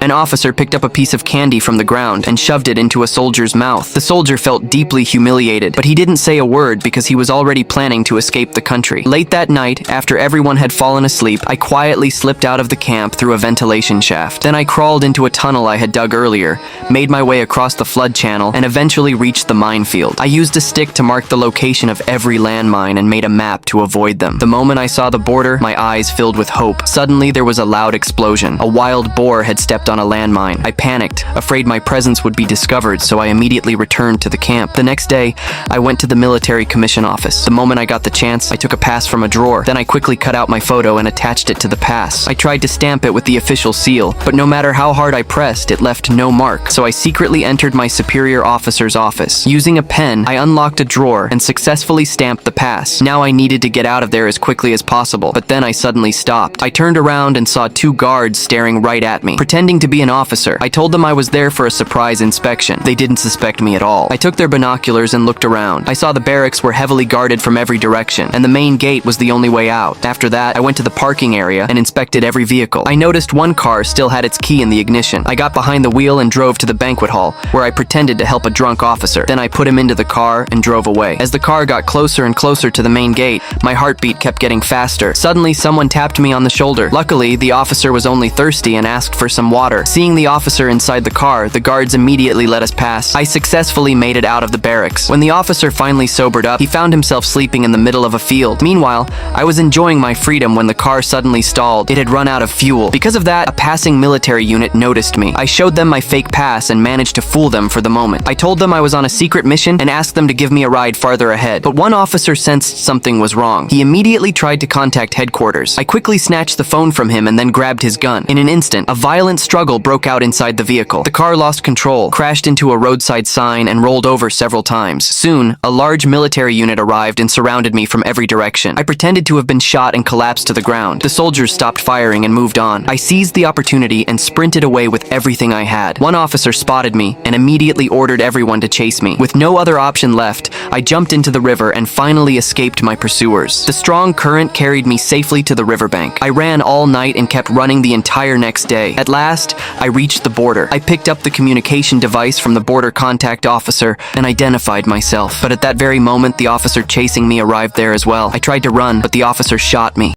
An officer picked up a piece of candy from the ground and shoved it into a soldier's mouth. The soldier felt deeply humiliated, but he didn't say a word because he was already planning to escape the country. Late that night, after everyone had fallen asleep, I quietly slipped out of the camp through a ventilation shaft. Then I crawled into a tunnel I had dug earlier, made my way across the flood channel, and eventually reached the minefield. I used a stick to mark the location of every landmine and made a map to avoid them. The moment I saw the border, my eyes filled with hope. Suddenly, there was a loud explosion. A wild boar had stepped on a landmine. I panicked, afraid my presence would be discovered, so I immediately returned to the camp. The next day, I went to the military commission office. The moment I got the chance, I took a pass from a drawer. Then I quickly cut out my photo and attached it to the pass. I tried to stamp it with the official seal, but no matter how hard I pressed, it left no mark. So I secretly entered my superior officer's office. Using a pen, I unlocked a drawer and successfully stamped the pass. Now I needed to get out of there as quickly as possible, but then I suddenly stopped. I turned around and saw two guards staring right at me. Pretending to be an officer, I told them I was there for a surprise inspection. They didn't suspect me at all. I took their binoculars and looked around. I saw the barracks were heavily guarded from every direction, and the main gate was the only way out. After that, I went to the parking area and inspected every vehicle. I noticed one car still had its key in the ignition. I got behind the wheel and drove to the banquet hall, where I pretended to help a drunk officer. Then I put him into the car and drove away. As the car got closer and closer to the main gate, my heartbeat kept getting faster. Suddenly, someone tapped me on the shoulder. Luckily, the officer was only thirsty and asked for some water. Seeing the officer inside the car, the guards immediately let us pass. I successfully made it out of the barracks. When the officer finally sobered up, he found himself sleeping in the middle of a field. Meanwhile, I was enjoying my freedom when the car suddenly stalled. It had run out of fuel. Because of that, a passing military unit noticed me. I showed them my fake pass and managed to fool them for the moment. I told them I was on a secret mission and asked them to give me a ride farther ahead. But one officer sensed something was wrong. He immediately tried to contact headquarters. I quickly snatched the phone from him and then grabbed his gun. In an instant, a violent struggle broke out inside the vehicle. The car lost control, crashed into a roadside sign, and rolled over several times. Soon, a large military unit arrived and surrounded me from every direction. I pretended to have been shot and collapsed to the ground. The soldiers stopped firing and moved on. I seized the opportunity and sprinted away with everything I had. One officer spotted me and immediately ordered everyone to chase me. With no other option left, I jumped into the river and finally escaped my pursuers. The strong current carried me safely to the riverbank. I ran all night and kept running the entire next day. At last, I reached the border. I picked up the communication device from the border contact officer and identified myself. But at that very moment, the officer chasing me arrived there as well. I tried to run, but the officer shot me.